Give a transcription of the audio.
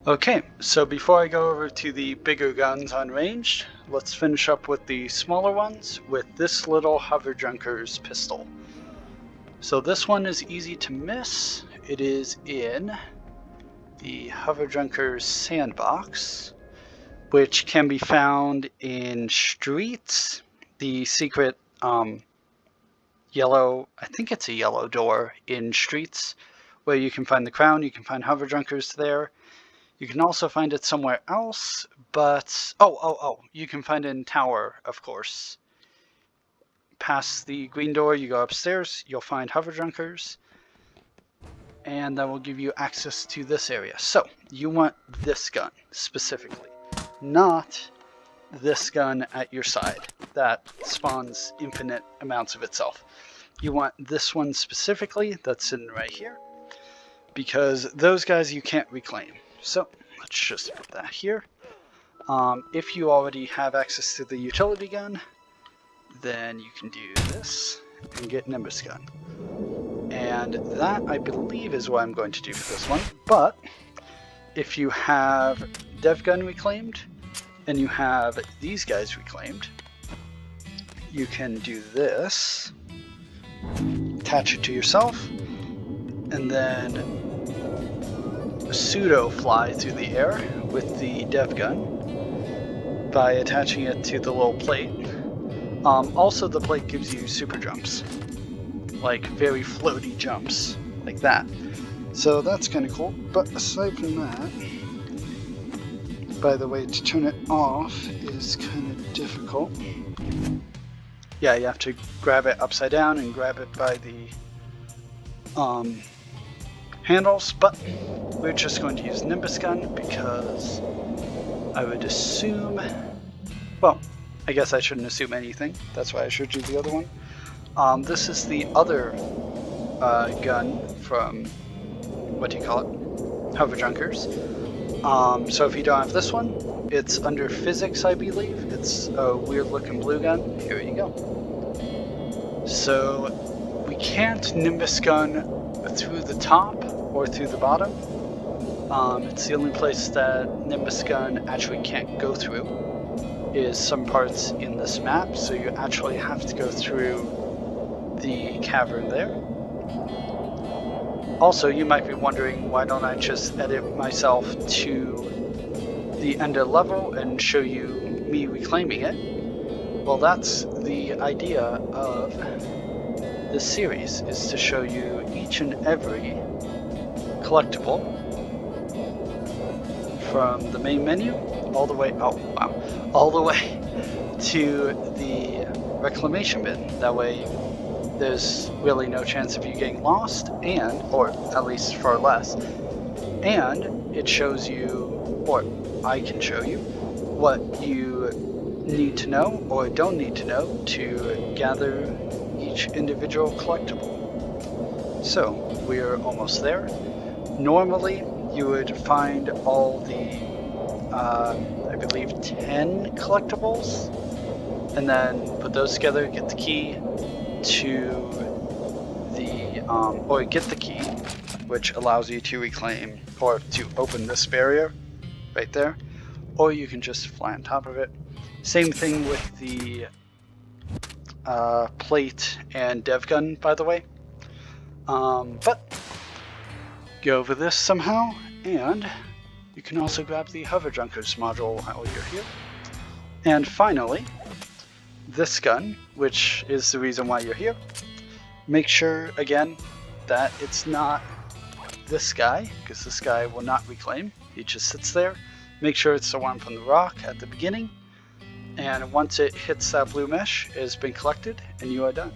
Okay, so before I go over to the bigger guns on range, let's finish up with the smaller ones with this little Hover Junker's pistol. So this one is easy to miss. It is in the Hover Junker's Sandbox, which can be found in streets, the secret yellow, I think it's a yellow door in streets, where you can find the crown. You can find Hover Junkers there. You can also find it somewhere else, but you can find it in tower, of course. Past the green door, you go upstairs, you'll find Hover Junkers, and that will give you access to this area. So you want this gun specifically, not this gun at your side that spawns infinite amounts of itself. You want this one specifically that's sitting right here, because those guys you can't reclaim. So let's just put that here. If you already have access to the utility gun, then you can do this and get Nimbus gun. And that, I believe, is what I'm going to do for this one. But if you have Dev gun reclaimed and you have these guys reclaimed, you can do this, attach it to yourself, and then pseudo fly through the air with the dev gun by attaching it to the little plate. Also, the plate gives you super jumps, like very floaty jumps like that. So that's kind of cool. But aside from that, by the way, to turn it off is kind of difficult. Yeah, you have to grab it upside down and grab it by the handles, but we're just going to use Nimbus gun because I would assume, well, I guess I shouldn't assume anything. That's why I showed you the other one. This is the other gun from, what do you call it? Hover Junkers. So if you don't have this one, it's under physics, I believe. It's a weird looking blue gun. Here you go. So we can't Nimbus gun through the top or through the bottom. It's the only place that Nimbus gun actually can't go through is some parts in this map, so you actually have to go through the cavern there. Also, you might be wondering, why don't I just edit myself to the ender level and show you me reclaiming it? Well, that's the idea of this series, is to show you each and every collectible from the main menu all the way, all the way to the reclamation bin. That way there's really no chance of you getting lost, and, or at least far less. And it shows you, or I can show you, what you need to know or don't need to know to gather each individual collectible. So we're almost there. Normally you would find all the I believe 10 collectibles and then put those together, get the key to the or get the key, which allows you to reclaim or to open this barrier right there, or you can just fly on top of it. Same thing with the plate and dev gun, by the way. But go over this somehow, and you can also grab the Hover Junkers module while you're here. And finally, this gun, which is the reason why you're here. Make sure, again, that it's not this guy, because this guy will not reclaim. He just sits there. Make sure it's the one from the rock at the beginning. And once it hits that blue mesh, it has been collected, and you are done.